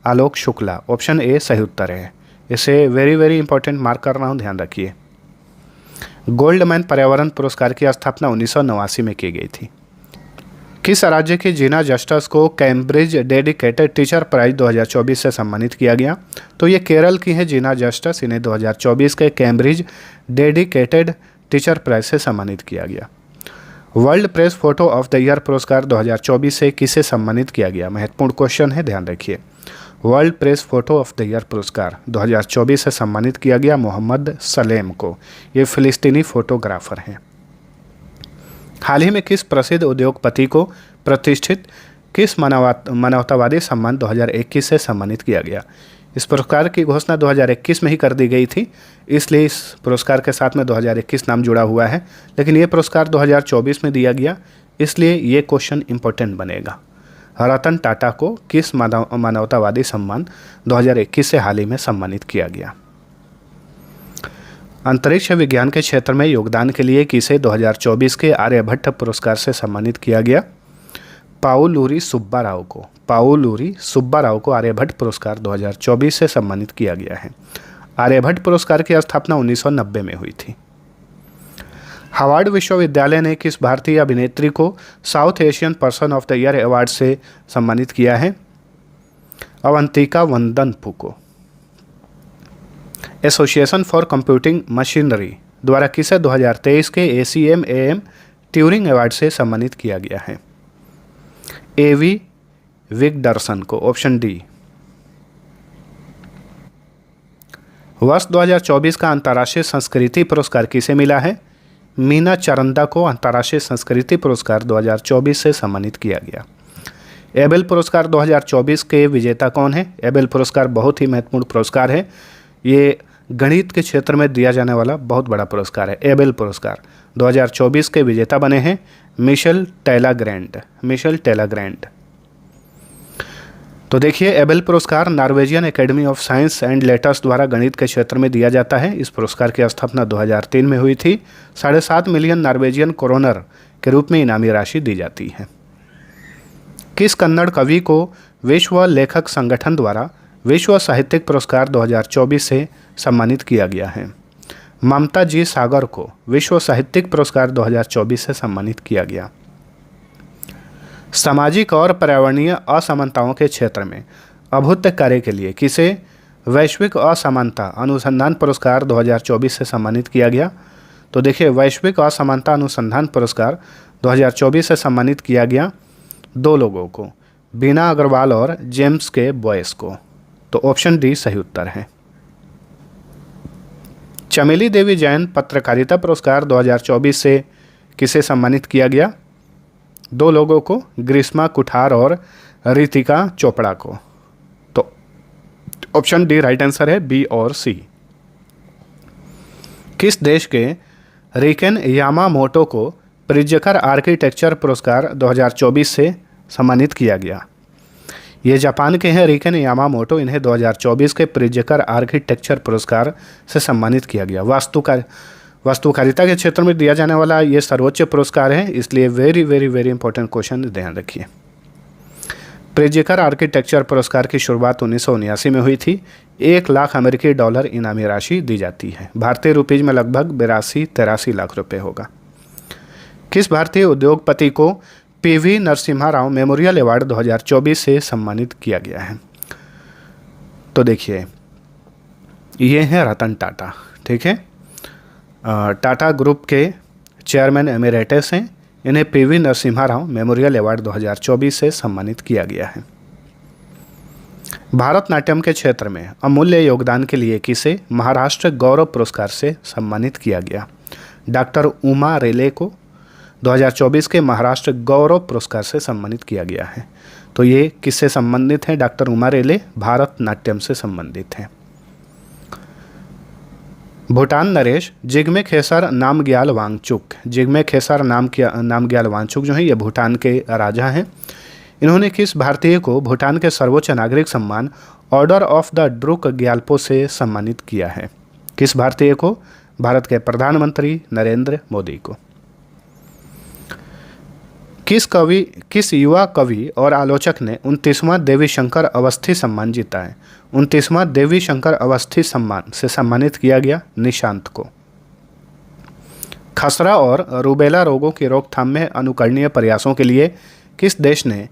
आलोक शुक्ला। ऑप्शन ए सही उत्तर है। इसे वेरी वेरी इंपॉर्टेंट मार्क कर रहा हूँ, ध्यान रखिए। गोल्डमैन पर्यावरण पुरस्कार की स्थापना 1989 में की गई थी। किस राज्य की जीना जस्टिस को कैम्ब्रिज डेडिकेटेड टीचर प्राइज 2024 से सम्मानित किया गया? तो ये केरल की है जीना जस्टिस, इन्हें 2024 के कैम्ब्रिज डेडिकेटेड टीचर प्राइज से सम्मानित किया गया। World press photo of the year पुरस्कार 2024 से किसे सम्मानित किया गया? महत्वपूर्ण क्वेश्चन है, ध्यान रखिए। World press photo of the year पुरस्कार 2024 से सम्मानित किया गया मोहम्मद सलेम को। ये फिलिस्तीनी फोटोग्राफर हैं। हाल ही में किस प्रसिद्ध उद्योगपति को प्रतिष्ठित किस मानवतावादी सम्मान 2021 से सम्मानित किया गया? इस पुरस्कार की घोषणा 2021 में ही कर दी गई थी, इसलिए इस पुरस्कार के साथ में 2021 नाम जुड़ा हुआ है, लेकिन ये पुरस्कार 2024 में दिया गया, इसलिए ये क्वेश्चन इंपॉर्टेंट बनेगा। रतन टाटा को किस मानवतावादी सम्मान 2021 से हाल ही में सम्मानित किया गया? अंतरिक्ष विज्ञान के क्षेत्र में योगदान के लिए किसे 2024 के आर्यभट्ट पुरस्कार से सम्मानित किया गया? पाउलूरी सुब्बाराव को आर्यभट्ट पुरस्कार 2024 से सम्मानित किया गया है। आर्यभट्ट पुरस्कार की स्थापना 1990 में हुई थी। हार्वर्ड विश्वविद्यालय ने किस भारतीय अभिनेत्री को south Asian person of the year award से सम्मानित किया है? अवंतिका वंदनपु को। एसोसिएशन फॉर कंप्यूटिंग मशीनरी द्वारा किसे 2023 के ACM/AM ट्यूरिंग अवार्ड से सम्मानित किया गया है? AV विगडरसन को, ऑप्शन डी। वर्ष 2024 का अंतर्राष्ट्रीय संस्कृति पुरस्कार किसे मिला है? मीना चरंदा को अंतर्राष्ट्रीय संस्कृति पुरस्कार 2024 से सम्मानित किया गया। एबेल पुरस्कार 2024 के विजेता कौन है? एबेल पुरस्कार बहुत ही महत्वपूर्ण पुरस्कार है। ये गणित के क्षेत्र में दिया जाने वाला बहुत बड़ा पुरस्कार है। एबेल पुरस्कार 2024 के विजेता बने हैं मिशेल टेलाग्रैंड। तो देखिए, एबेल पुरस्कार Norwegian academy of science and letters द्वारा गणित के क्षेत्र में दिया जाता है। इस पुरस्कार की स्थापना 2003 में हुई थी। 7.5 मिलियन नॉर्वेजियन क्रोनर के रूप में इनामी राशि दी जाती है। किस कन्नड़ कवि को विश्व लेखक संगठन द्वारा विश्व साहित्यिक पुरस्कार 2024 से सम्मानित किया गया है? ममता जी सागर को विश्व साहित्यिक पुरस्कार 2024 से सम्मानित किया गया। सामाजिक और पर्यावरणीय असमानताओं के क्षेत्र में अभूतपूर्व कार्य के लिए किसे वैश्विक असमानता अनुसंधान पुरस्कार 2024 से सम्मानित किया गया? तो देखिए, वैश्विक असमानता अनुसंधान पुरस्कार 2024 से सम्मानित किया गया 2 लोगों को, बीना अग्रवाल और जेम्स के बॉयस को। तो ऑप्शन डी सही उत्तर है। चमेली देवी जैन पत्रकारिता पुरस्कार 2024 से किसे सम्मानित किया गया? 2 लोगों को, ग्रीष्मा कुठार और रितिका चोपड़ा को। तो ऑप्शन डी राइट आंसर है, बी और सी। किस देश के रिकेन यामामोटो को प्रिज्कर आर्किटेक्चर पुरस्कार 2024 से सम्मानित किया गया? ये जापान के हैं रिकेन यामामोटो। इन्हें 2024 के प्रिज्कर आर्किटेक्चर पुरस्कार से सम्मानित किया गया। वास्तुकारिता के क्षेत्र में दिया जाने वाला ये सर्वोच्च पुरस्कार है, इसलिए very very very important question ध्यान रखिए। प्रिज्कर आर्किटेक्चर पुरस्कार की शुरुआत 1979 में हुई थी। 1 लाख अमेरिकी डॉलर इनामी राशि दी जाती है। भारतीय रुपीज में लगभग 82-83 लाख रुपए होगा। किस भारतीय उद्योगपति को PV Narasimha Rao memorial award 2024 से सम्मानित किया गया है? तो देखिए, ये हैं रतन टाटा। ठीक है, टाटा ग्रुप के चेयरमैन एमिरेटस हैं। इन्हें PV Narasimha Rao memorial award 2024 से सम्मानित किया गया है। भारतनाट्यम के क्षेत्र में अमूल्य योगदान के लिए किसे महाराष्ट्र गौरव पुरस्कार से सम्मानित किया गया? डॉक्टर उमा रेले को 2024 के महाराष्ट्र गौरव पुरस्कार से सम्मानित किया गया है। तो ये किससे संबंधित हैं? डॉक्टर उमा रेले भारतनाट्यम से संबंधित हैं। भूटान नरेश जिग्मे खेसर नामग्याल वांगचुक जो है ये भूटान के राजा हैं। इन्होंने किस भारतीय को भूटान के सर्वोच्च नागरिक सम्मान order of the Druk Gyalpo से सम्मानित किया है? किस भारतीय को? भारत के प्रधानमंत्री नरेंद्र मोदी को। किस युवा कवि और आलोचक ने 29वां देवी शंकर अवस्थी सम्मान जीता है? 29वां देवी शंकर अवस्थी सम्मान से सम्मानित किया गया निशांत को। खसरा और रूबेला रोगों की रोकथाम में अनुकरणीय प्रयासों के लिए किस देश ने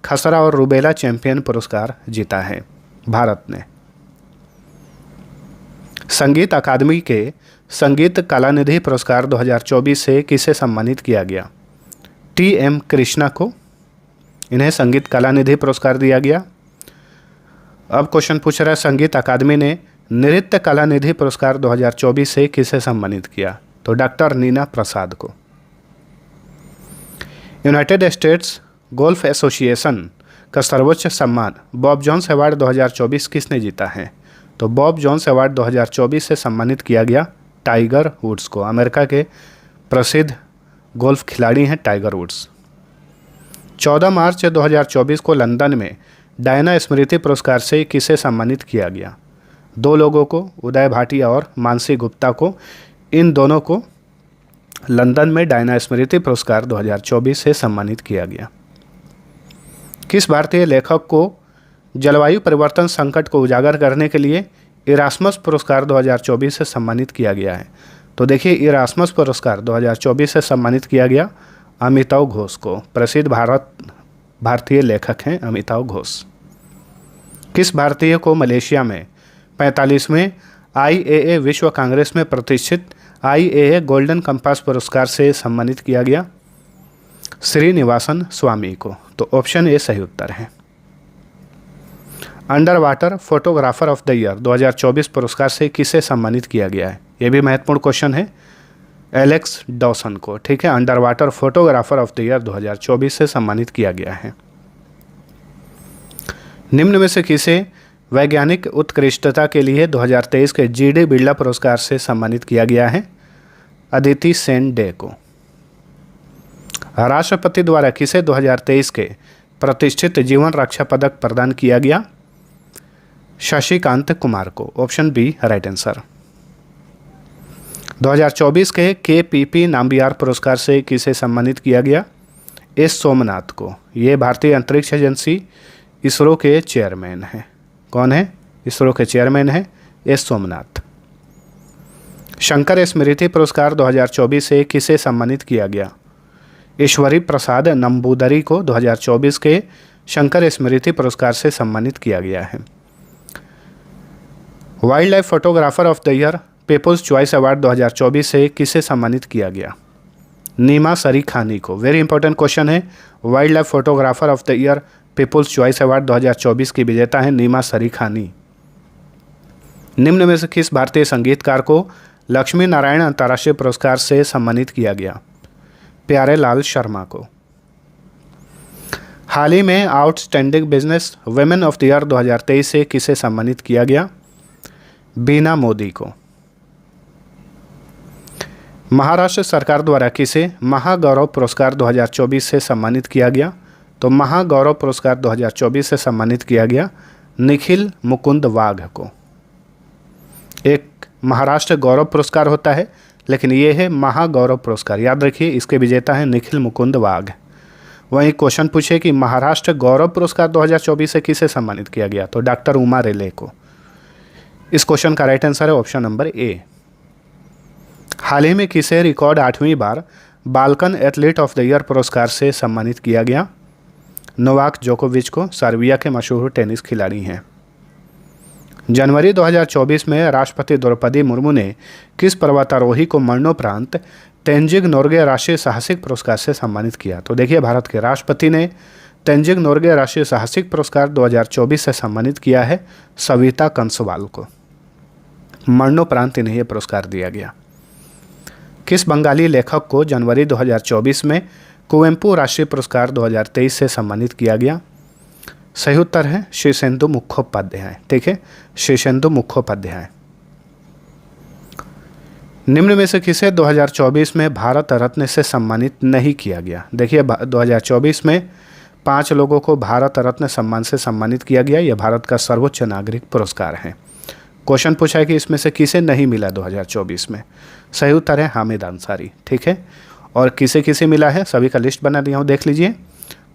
खसरा और रूबेला चैंपियन पुरस्कार जीता है? भारत ने। संगीत अकादमी के संगीत कलानिधि पुरस्कार 2024 से किसे सम्मानित किया गया? TM कृष्णा को। इन्हें संगीत कलानिधि पुरस्कार दिया गया। अब क्वेश्चन पूछ रहा है, संगीत अकादमी ने नृत्य कलानिधि पुरस्कार 2024 से किसे सम्मानित किया? तो डॉक्टर नीना प्रसाद को। यूनाइटेड स्टेट्स गोल्फ एसोसिएशन का सर्वोच्च सम्मान बॉब जोन्स अवार्ड 2024 किसने जीता है? तो बॉब जोन्स अवार्ड 2024 से सम्मानित किया गया टाइगर वुड्स को। अमेरिका के प्रसिद्ध गोल्फ खिलाड़ी हैं टाइगर वुड्स। 14 मार्च 2024 को लंदन में डायना स्मृति पुरस्कार से किसे सम्मानित किया गया? 2 लोगों को, उदय भाटिया और मानसी गुप्ता को। इन दोनों को लंदन में डायना स्मृति पुरस्कार 2024 से सम्मानित किया गया। किस भारतीय लेखक को जलवायु परिवर्तन संकट को उजागर करने के लिए इरास्मस पुरस्कार 2024 से सम्मानित किया गया है? तो देखिए, इरास्मस पुरस्कार 2024 से सम्मानित किया गया अमिताव घोष को। प्रसिद्ध भारतीय लेखक हैं अमिताव घोष। किस भारतीय को मलेशिया में 45वें IAA विश्व कांग्रेस में प्रतिष्ठित IAA गोल्डन कंपास पुरस्कार से सम्मानित किया गया? श्रीनिवासन स्वामी को। तो ऑप्शन ए सही उत्तर है। Under water photographer of the year 2024 पुरस्कार से किसे सम्मानित किया गया है? यह भी महत्वपूर्ण क्वेश्चन है। एलेक्स डॉसन को, ठीक है, under water photographer of the year 2024 से सम्मानित किया गया है। निम्न में से किसे वैज्ञानिक उत्कृष्टता के लिए 2023 के GD बिरला पुरस्कार से सम्मानित किया गया है? अदिति सेन डे को। राष्ट्रपति द्वारा किसे 2023 के प्रतिष्ठित जीवन रक्षा पदक प्रदान किया गया? शशिकांत कुमार को। Option B right answer. 2024 के KPP नाम्बियार पुरस्कार से किसे सम्मानित किया गया? एस सोमनाथ को। ये भारतीय अंतरिक्ष एजेंसी इसरो के चेयरमैन हैं। कौन है? इसरो के चेयरमैन हैं एस सोमनाथ। शंकर स्मृति पुरस्कार 2024 से किसे सम्मानित किया गया? ईश्वरी प्रसाद नंबूदरी को 2024 के शंकर स्मृति पुरस्कार से सम्मानित किया गया है। Wildlife photographer of the year people's choice award 2024 से किसे सम्मानित किया गया? नीमा सरीखानी को। वेरी इंपॉर्टेंट क्वेश्चन है। Wildlife photographer of the year people's choice award 2024 की विजेता है नीमा सरीखानी। निम्न में से किस भारतीय संगीतकार को लक्ष्मी नारायण अंतर्राष्ट्रीय पुरस्कार से सम्मानित किया गया? प्यारे लाल शर्मा को। हाल ही में outstanding business women of the year 2023 से किसे सम्मानित किया गया? बीना मोदी को। महाराष्ट्र सरकार द्वारा किसे महागौरव पुरस्कार 2024 से सम्मानित किया गया? तो महागौरव पुरस्कार 2024 से सम्मानित किया गया निखिल मुकुंद वाघ को। एक महाराष्ट्र गौरव पुरस्कार होता है, लेकिन ये है महागौरव पुरस्कार। याद रखिए, इसके विजेता हैं निखिल मुकुंद वाघ। वहीं क्वेश्चन पूछे कि महाराष्ट्र गौरव पुरस्कार 2024 से किसे सम्मानित किया गया? तो डॉक्टर उमा रेले को। इस क्वेश्चन का राइट आंसर है ऑप्शन नंबर ए। हाल ही में किसे रिकॉर्ड 8वीं बार Balkan athlete of the year पुरस्कार से सम्मानित किया गया? नोवाक जोकोविच को। सर्बिया के मशहूर टेनिस खिलाड़ी हैं। जनवरी 2024 में राष्ट्रपति द्रौपदी मुर्मू ने किस पर्वतारोही को मरणोपरांत तेंजिंग नोर्गे राष्ट्रीय साहसिक पुरस्कार से सम्मानित किया? तो देखिए, भारत के राष्ट्रपति ने तेंजिंग नोर्गे राष्ट्रीय साहसिक पुरस्कार 2024 से सम्मानित किया है सविता कंसवाल को। मरणोपरांत इन्हें यह पुरस्कार दिया गया। किस बंगाली लेखक को जनवरी 2024 में कुवेंपु राष्ट्रीय पुरस्कार 2023 से सम्मानित किया गया? सही उत्तर है शीर्षेंदु मुखोपाध्याय। ठीक है, शीर्षेंदु मुखोपाध्याय। निम्न में से किसे 2024 में भारत रत्न से सम्मानित नहीं किया गया? देखिए, 2024 में 5 लोगों को भारत रत्न सम्मान से सम्मानित किया गया। यह भारत का सर्वोच्च नागरिक पुरस्कार है। क्वेश्चन पूछा है कि इसमें से किसे नहीं मिला 2024 में? सही उत्तर है हामिद अंसारी। ठीक है, और किसे किसे मिला है सभी का लिस्ट बना दिया हूँ, देख लीजिए।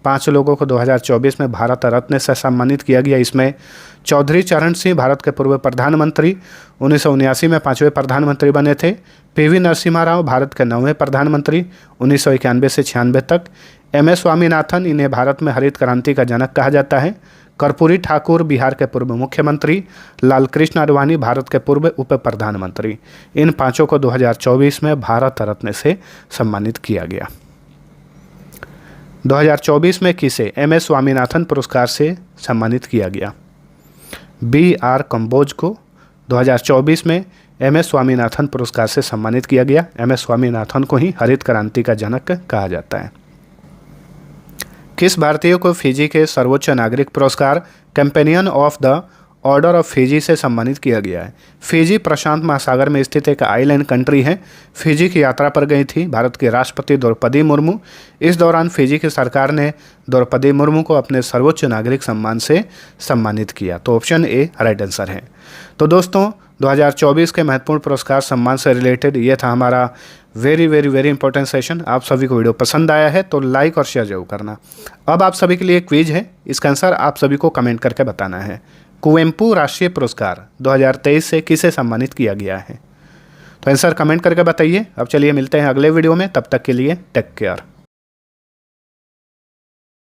5 लोगों को 2024 में भारत रत्न से सम्मानित किया गया। इसमें चौधरी चरण सिंह, भारत के पूर्व प्रधानमंत्री, 1979 में 5वें प्रधानमंत्री बने थे। PV नरसिम्हा राव, भारत के 9वें प्रधानमंत्री, 1991 से 96 तक। MS स्वामीनाथन, इन्हें भारत में हरित क्रांति का जनक कहा जाता है। कर्पूरी ठाकुर, बिहार के पूर्व मुख्यमंत्री। लालकृष्ण आडवाणी, भारत के पूर्व उप प्रधानमंत्री। इन 5 को 2024 में भारत रत्न से सम्मानित किया गया। 2024 में किसे MS स्वामीनाथन पुरस्कार से सम्मानित किया गया? BR कंबोज को 2024 में MS स्वामीनाथन पुरस्कार से सम्मानित किया गया। MS स्वामीनाथन को ही हरित क्रांति का जनक कहा जाता है। किस भारतीय को फिजी के सर्वोच्च नागरिक पुरस्कार companion of the order of Fiji से सम्मानित किया गया है? फिजी प्रशांत महासागर में स्थित एक आइलैंड कंट्री है। फिजी की यात्रा पर गई थी भारत के राष्ट्रपति द्रौपदी मुर्मू। इस दौरान फिजी की सरकार ने द्रौपदी मुर्मू को अपने सर्वोच्च नागरिक सम्मान से सम्मानित किया। तो ऑप्शन ए राइट आंसर है। तो दोस्तों, 2024 के महत्वपूर्ण पुरस्कार सम्मान से रिलेटेड ये था हमारा वेरी इंपॉर्टेंट सेशन। आप सभी को वीडियो पसंद आया है तो लाइक और शेयर जरूर करना। अब आप सभी के लिए क्विज है, इसका आंसर आप सभी को कमेंट करके बताना है। कुवेंपु राष्ट्रीय पुरस्कार 2023 से किसे सम्मानित किया गया है? तो आंसर कमेंट करके बताइए। अब चलिए मिलते हैं अगले वीडियो में, तब तक के लिए टेक केयर।